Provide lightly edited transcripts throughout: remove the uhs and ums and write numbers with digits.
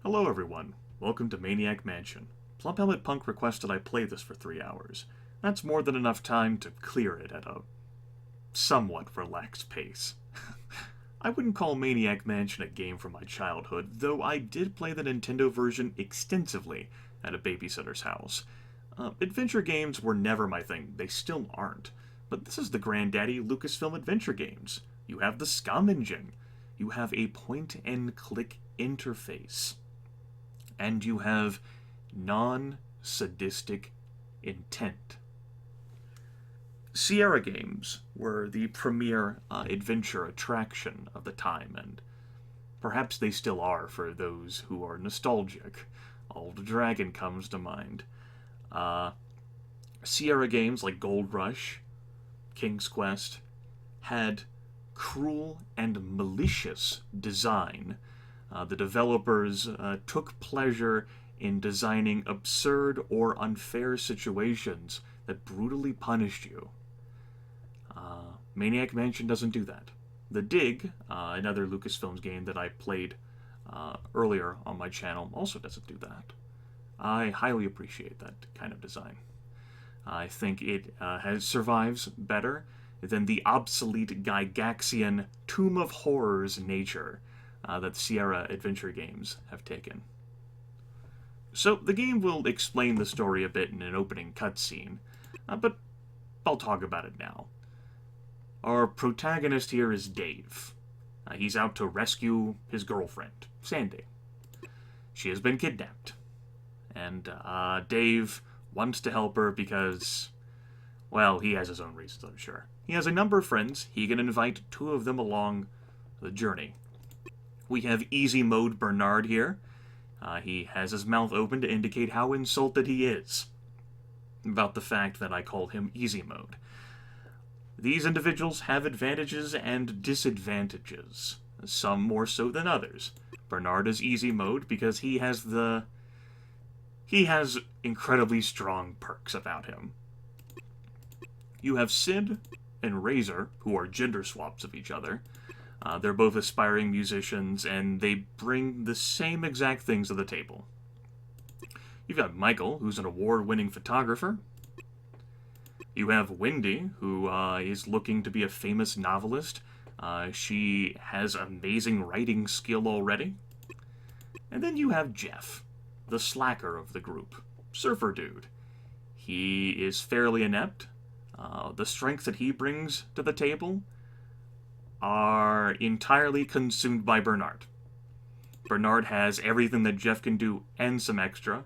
Hello everyone, welcome to Maniac Mansion. Plump Helmet Punk requested I play this for 3 hours. That's more than enough time to clear it at a somewhat relaxed pace. I wouldn't call Maniac Mansion a game from my childhood, though I did play the Nintendo version extensively at a babysitter's house. Adventure games were never my thing, they still aren't. But this is the granddaddy Lucasfilm adventure games. You have the SCUM engine. You have a point-and-click interface. And you have non-sadistic intent. Sierra games were the premier adventure attraction of the time, and perhaps they still are for those who are nostalgic. Old Dragon comes to mind. Sierra games like Gold Rush, King's Quest, had cruel and malicious design. The developers took pleasure in designing absurd or unfair situations that brutally punished you. Maniac Mansion doesn't do that. The Dig, another Lucasfilms game that I played earlier on my channel, also doesn't do that. I highly appreciate that kind of design. I think it survives better than the obsolete Gygaxian Tomb of Horrors nature that Sierra adventure games have taken. So the game will explain the story a bit in an opening cutscene, but I'll talk about it now. Our protagonist here is Dave. He's out to rescue his girlfriend, Sandy. She has been kidnapped. And Dave wants to help her because, well, he has his own reasons, I'm sure. He has a number of friends. He can invite two of them along the journey. We have Easy Mode Bernard here. He has his mouth open to indicate how insulted he is about the fact that I called him Easy Mode. These individuals have advantages and disadvantages, some more so than others. Bernard is Easy Mode because he has incredibly strong perks about him. You have Sid and Razor, who are gender swaps of each other. They're both aspiring musicians, and they bring the same exact things to the table. You've got Michael, who's an award-winning photographer. You have Wendy, who is looking to be a famous novelist. She has amazing writing skill already. And then you have Jeff, the slacker of the group, surfer dude. He is fairly inept. The strength that he brings to the table are entirely consumed by Bernard. Bernard has everything that Jeff can do and some extra.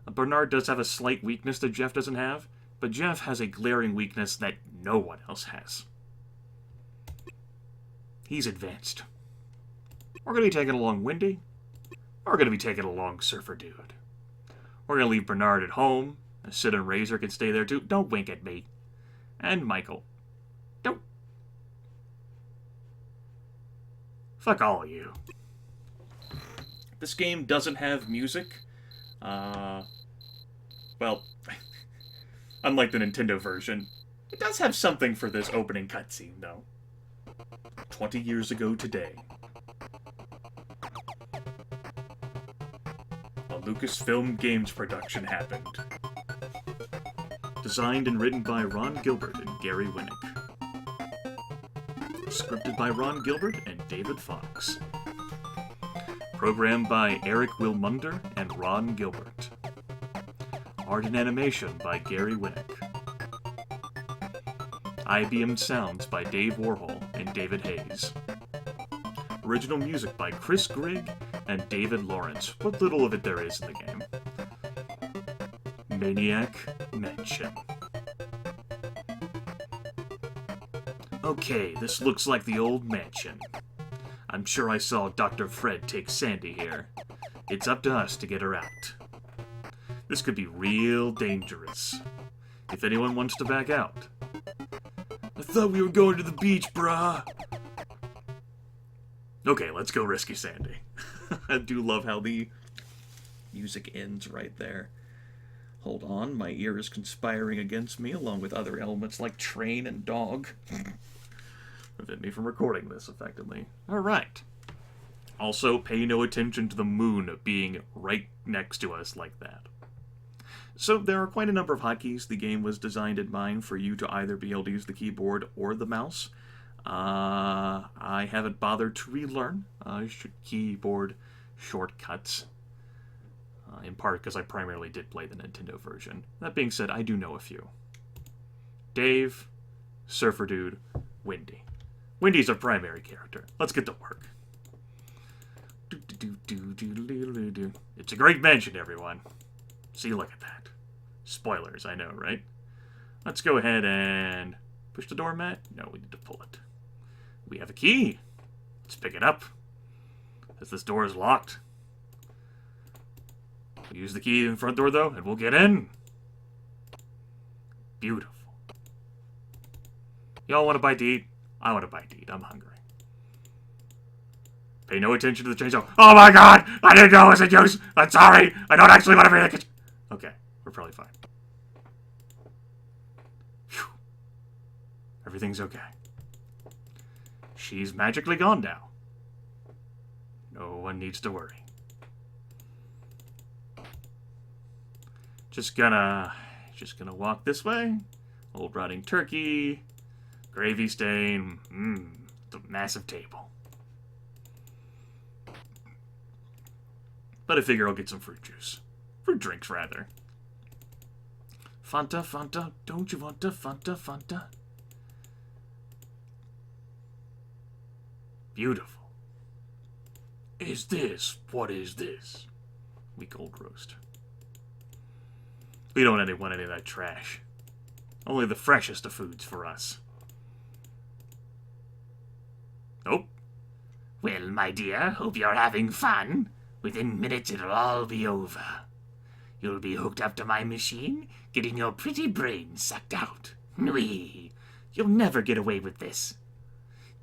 Bernard does have a slight weakness that Jeff doesn't have, but Jeff has a glaring weakness that no one else has. He's advanced. We're going to be taking along Wendy. We're going to be taking along Surfer Dude. We're going to leave Bernard at home. Sid and Razor can stay there too. Don't wink at me. And Michael. Don't. Fuck all of you. This game doesn't have music. Well, unlike the Nintendo version, it does have something for this opening cutscene, though. 20 years ago today, a Lucasfilm Games production happened. Designed and written by Ron Gilbert and Gary Winnick. Scripted by Ron Gilbert and David Fox. Programmed by Eric Wilmunder and Ron Gilbert. Art and animation by Gary Winnick. IBM Sounds by Dave Warhol and David Hayes. Original music by Chris Grigg and David Lawrence. What little of it there is in the game. Maniac Mansion. Okay, this looks like the old mansion. I'm sure I saw Dr. Fred take Sandy here. It's up to us to get her out. This could be real dangerous. If anyone wants to back out. I thought we were going to the beach, brah. Okay, let's go rescue Sandy. I do love how the music ends right there. Hold on, my ear is conspiring against me, along with other elements like train and dog. Prevent me from recording this effectively. Alright. Also, pay no attention to the moon being right next to us like that. So there are quite a number of hotkeys the game was designed in mind for you to either be able to use the keyboard or the mouse. I haven't bothered to relearn keyboard shortcuts, in part because I primarily did play the Nintendo version. That being said, I do know a few. Dave, Surfer Dude, Wendy. Wendy's our primary character. Let's get to work. It's a great mansion, everyone. See, look at that. Spoilers, I know, right? Let's go ahead and push the doormat. No, we need to pull it. We have a key. Let's pick it up. As this door is locked. We'll use the key in the front door, though, and we'll get in. Beautiful. Y'all want a bite to eat? I want a bite to eat. I'm hungry. Pay no attention to the chainsaw. Oh my god! I didn't know it was a use! I'm sorry! I don't actually want to be in the kitchen! Okay, we're probably fine. Whew. Everything's okay. She's magically gone now. No one needs to worry. Just gonna walk this way. Old rotting turkey. Gravy stain. The massive table. But I figure I'll get some fruit juice. Fruit drinks, rather. Fanta, Fanta, don't you want a Fanta, Fanta? Beautiful. What is this? Weak old roast. We don't want any of that trash. Only the freshest of foods for us. Nope. Well, my dear, hope you're having fun. Within minutes it'll all be over. You'll be hooked up to my machine, getting your pretty brain sucked out. Whee! You'll never get away with this.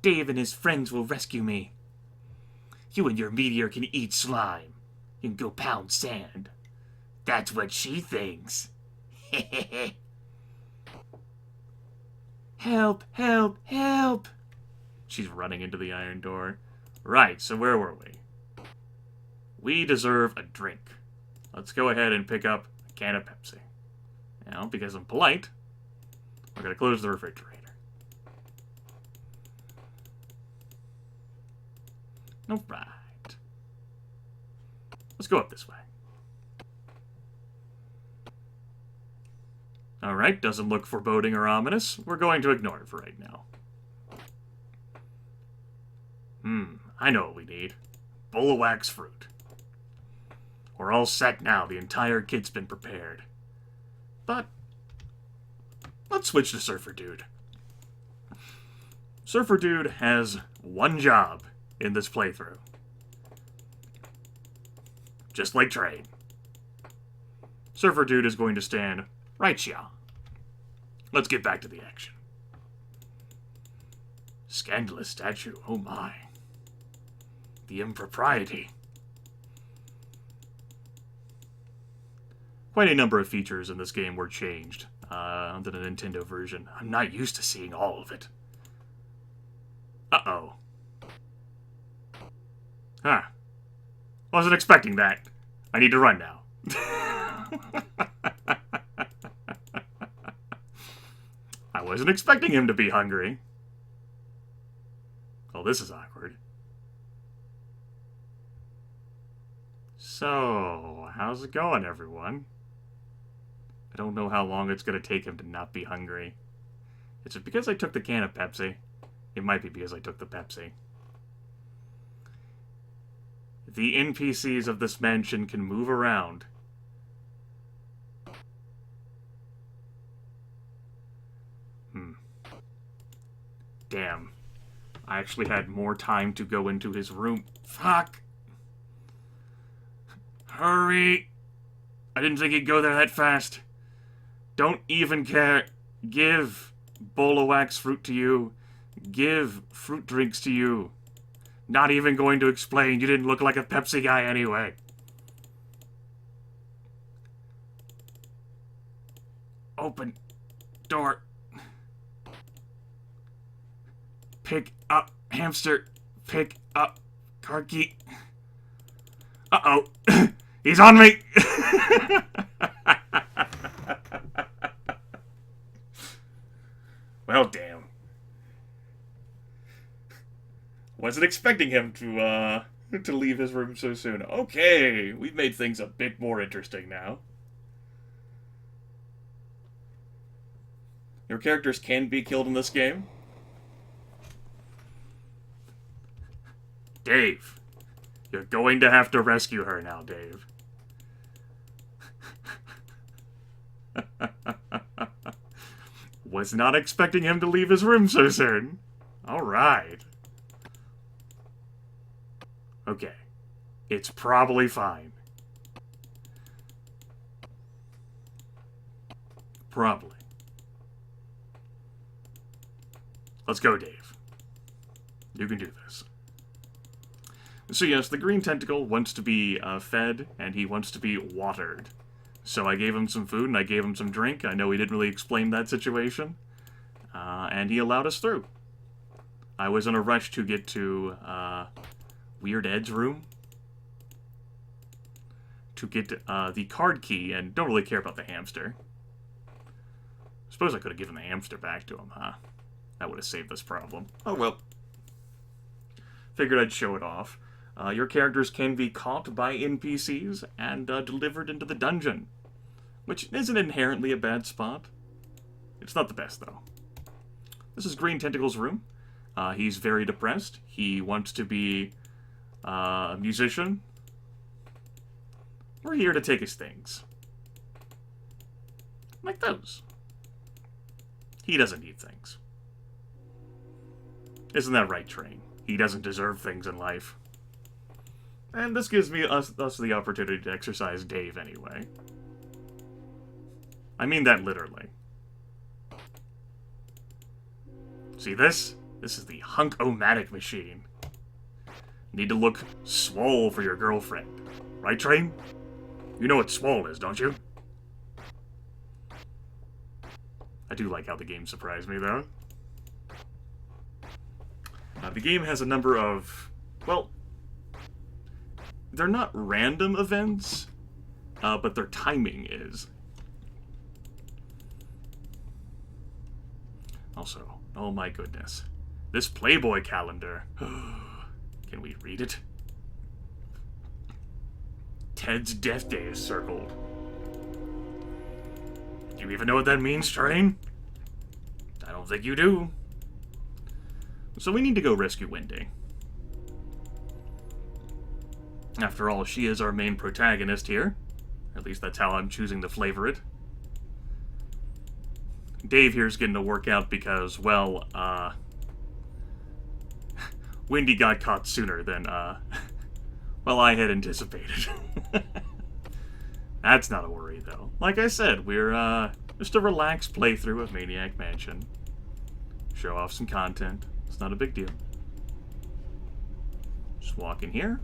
Dave and his friends will rescue me. You and your meteor can eat slime. You can go pound sand. That's what she thinks. Help, help, help! She's running into the iron door. Right, so where were we? We deserve a drink. Let's go ahead and pick up a can of Pepsi. Now, because I'm polite, we're going to close the refrigerator. Alright. Let's go up this way. Alright, doesn't look foreboding or ominous. We're going to ignore it for right now. I know what we need. Bowl of wax fruit. We're all set now. The entire kit's been prepared. But let's switch to Surfer Dude. Surfer Dude has one job in this playthrough. Just like Train. Surfer Dude is going to stand right here. Let's get back to the action. Scandalous statue, oh my. The impropriety. Quite a number of features in this game were changed on the Nintendo version. I'm not used to seeing all of it. Uh-oh. Huh. Wasn't expecting that. I need to run now. I wasn't expecting him to be hungry. Oh, this is awkward. So, how's it going, everyone? I don't know how long it's going to take him to not be hungry. Is it because I took the can of Pepsi? It might be because I took the Pepsi. The NPCs of this mansion can move around. Damn. I actually had more time to go into his room. Fuck! Hurry! I didn't think he'd go there that fast. Don't even care. Give bowl of wax fruit to you. Give fruit drinks to you. Not even going to explain. You didn't look like a Pepsi guy anyway. Open. Door. Pick up. Hamster. Pick up. Car key. Uh-oh. He's on me! Well, damn. Wasn't expecting him to leave his room so soon. Okay, we've made things a bit more interesting now. Your characters can be killed in this game. Dave, you're going to have to rescue her now, Dave. Was not expecting him to leave his room so soon. Alright. Okay. It's probably fine. Probably. Let's go, Dave. You can do this. So yes, the green tentacle wants to be fed, and he wants to be watered. So I gave him some food, and I gave him some drink. I know he didn't really explain that situation. And he allowed us through. I was in a rush to get to Weird Ed's room. To get the card key, and don't really care about the hamster. Suppose I could have given the hamster back to him, huh? That would have saved this problem. Oh well. Figured I'd show it off. Your characters can be caught by NPCs and delivered into the dungeon, which isn't inherently a bad spot. It's not the best, though. This is Green Tentacle's room. He's very depressed. He wants to be a musician. We're here to take his things. Like those. He doesn't need things. Isn't that right, Train? He doesn't deserve things in life. And this gives me us the opportunity to exercise Dave anyway. I mean that literally. See this? This is the hunk-o-matic machine. Need to look swole for your girlfriend. Right, Train? You know what swole is, don't you? I do like how the game surprised me, though. The game has a number of, well, they're not random events, but their timing is. Also, oh my goodness, this Playboy calendar. Can we read it? Ted's death day is circled. Do you even know what that means, Train? I don't think you do. So we need to go rescue Wendy. After all, she is our main protagonist here. At least that's how I'm choosing to flavor it. Dave here's getting a workout because, well, Wendy got caught sooner than, well, I had anticipated. That's not a worry, though. Like I said, we're, just a relaxed playthrough of Maniac Mansion. Show off some content. It's not a big deal. Just walk in here.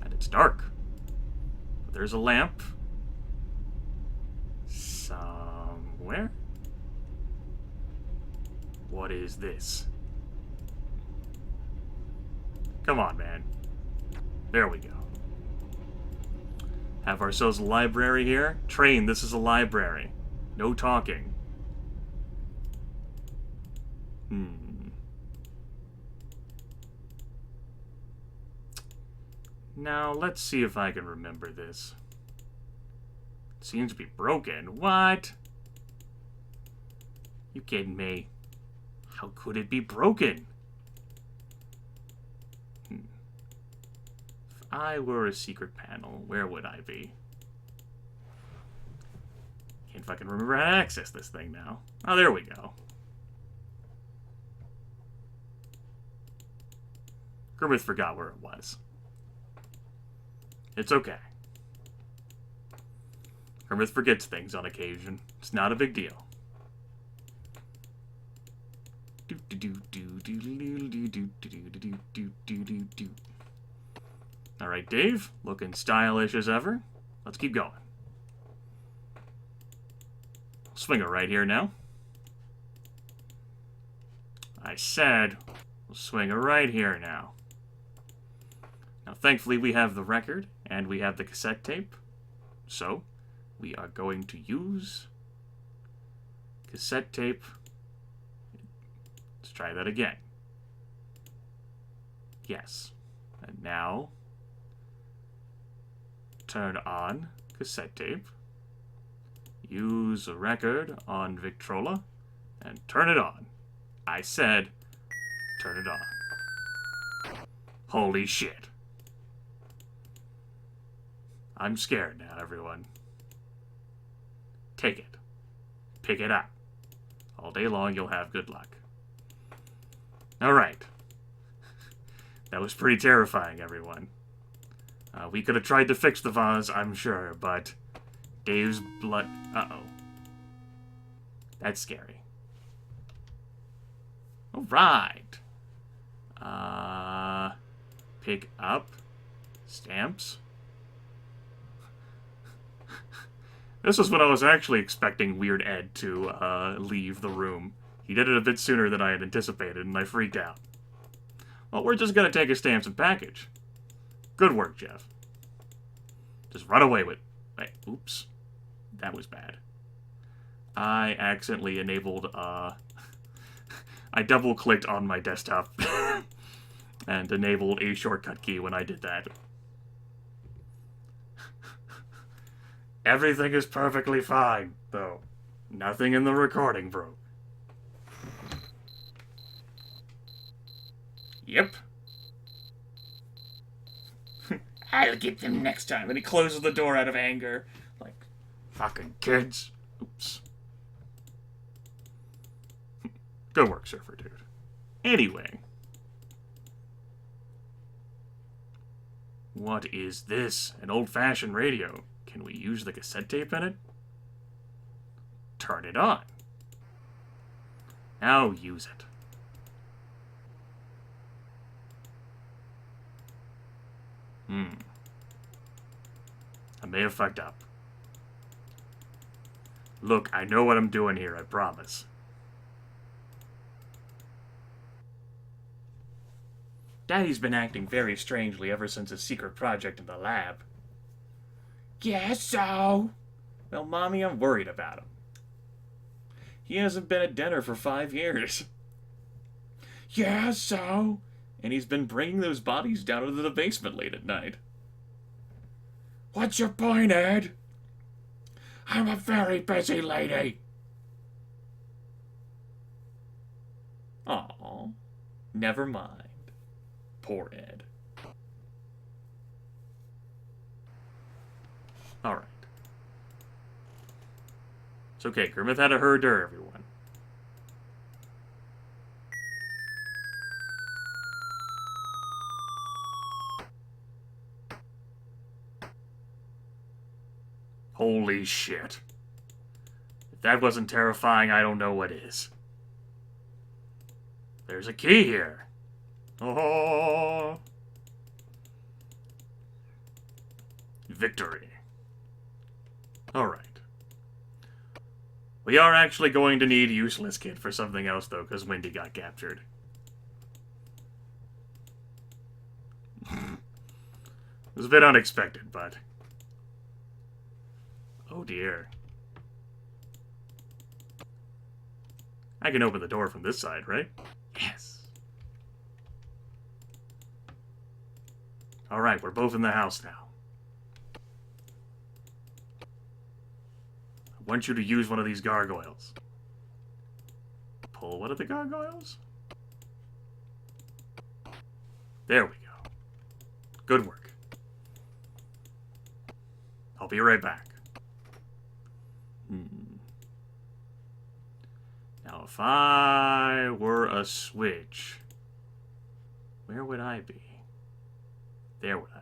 And it's dark. There's a lamp. Somewhere. What is this? Come on, man. There we go. Have ourselves a library here. Train, this is a library. No talking. Now, let's see if I can remember this. It seems to be broken. What? You kidding me? How could it be broken? If I were a secret panel, where would I be? Can't fucking remember how to access this thing now. Oh, there we go. Grimith forgot where it was. It's okay. Grimith forgets things on occasion. It's not a big deal. Alright, Dave. Looking stylish as ever. Let's keep going. Swing it right here now. I said, we'll swing it right here now. Now, thankfully, we have the record, and we have the cassette tape. So, we are going to use cassette tape. Let's try that again. Yes. And now, turn on cassette tape. Use a record on Victrola, and turn it on. I said, turn it on. Holy shit. I'm scared now, everyone. Take it. Pick it up. All day long, you'll have good luck. Alright. That was pretty terrifying, everyone. We could have tried to fix the vase, I'm sure, but Dave's blood... Uh-oh. That's scary. Alright. Pick up. Stamps. This was when I was actually expecting Weird Ed to leave the room. He did it a bit sooner than I had anticipated, and I freaked out. Well, we're just going to take his stamps and package. Good work, Jeff. Just run away with... Wait, oops. That was bad. I accidentally enabled... I double-clicked on my desktop and enabled a shortcut key when I did that. Everything is perfectly fine, though. Nothing in the recording broke. Yep. I'll get them next time. And he closes the door out of anger. Like, fucking kids. Oops. Good work, Surfer Dude. Anyway. What is this? An old-fashioned radio. Can we use the cassette tape in it? Turn it on. Now use it. I may have fucked up. Look, I know what I'm doing here, I promise. Daddy's been acting very strangely ever since his secret project in the lab. Yes, so? Well, Mommy, I'm worried about him. He hasn't been at dinner for 5 years. Yeah, so? And he's been bringing those bodies down into the basement late at night. What's your point, Ed? I'm a very busy lady. Aw, never mind. Poor Ed. Alright. It's okay, Grimith had a hors d'oeuvre, everyone. Holy shit. If that wasn't terrifying, I don't know what is. There's a key here. Oh. Victory. Alright. We are actually going to need Useless Kid for something else, though, because Wendy got captured. It was a bit unexpected, but... Oh dear. I can open the door from this side, right? Yes. Alright, we're both in the house now. I want you to use one of these gargoyles. Pull one of the gargoyles? There we go. Good work. I'll be right back. Now, if I were a switch, where would I be? There would I.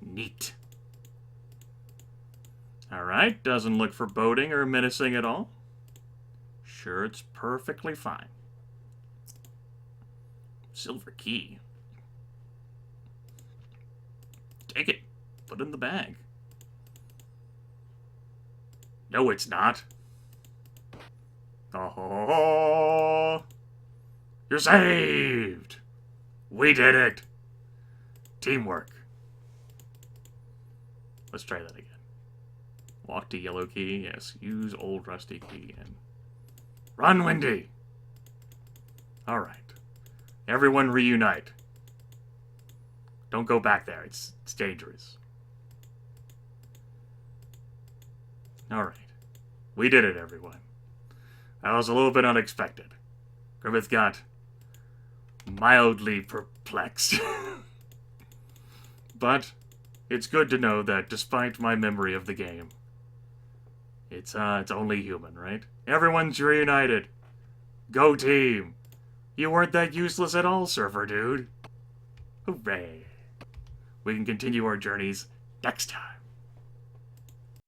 Neat. Alright, doesn't look foreboding or menacing at all. Sure, it's perfectly fine. Silver key. Take it. Put it in the bag. No, it's not. Oh. You're saved! We did it! Teamwork. Let's try that again. Walk to yellow key. Yes, use old rusty key. And run, Wendy! Alright. Everyone reunite. Don't go back there. It's dangerous. Alright. We did it, everyone. That was a little bit unexpected. Grimith got mildly perplexed. But it's good to know that despite my memory of the game, it's only human, right? Everyone's reunited. Go team! You weren't that useless at all, surfer dude. Hooray. We can continue our journeys next time.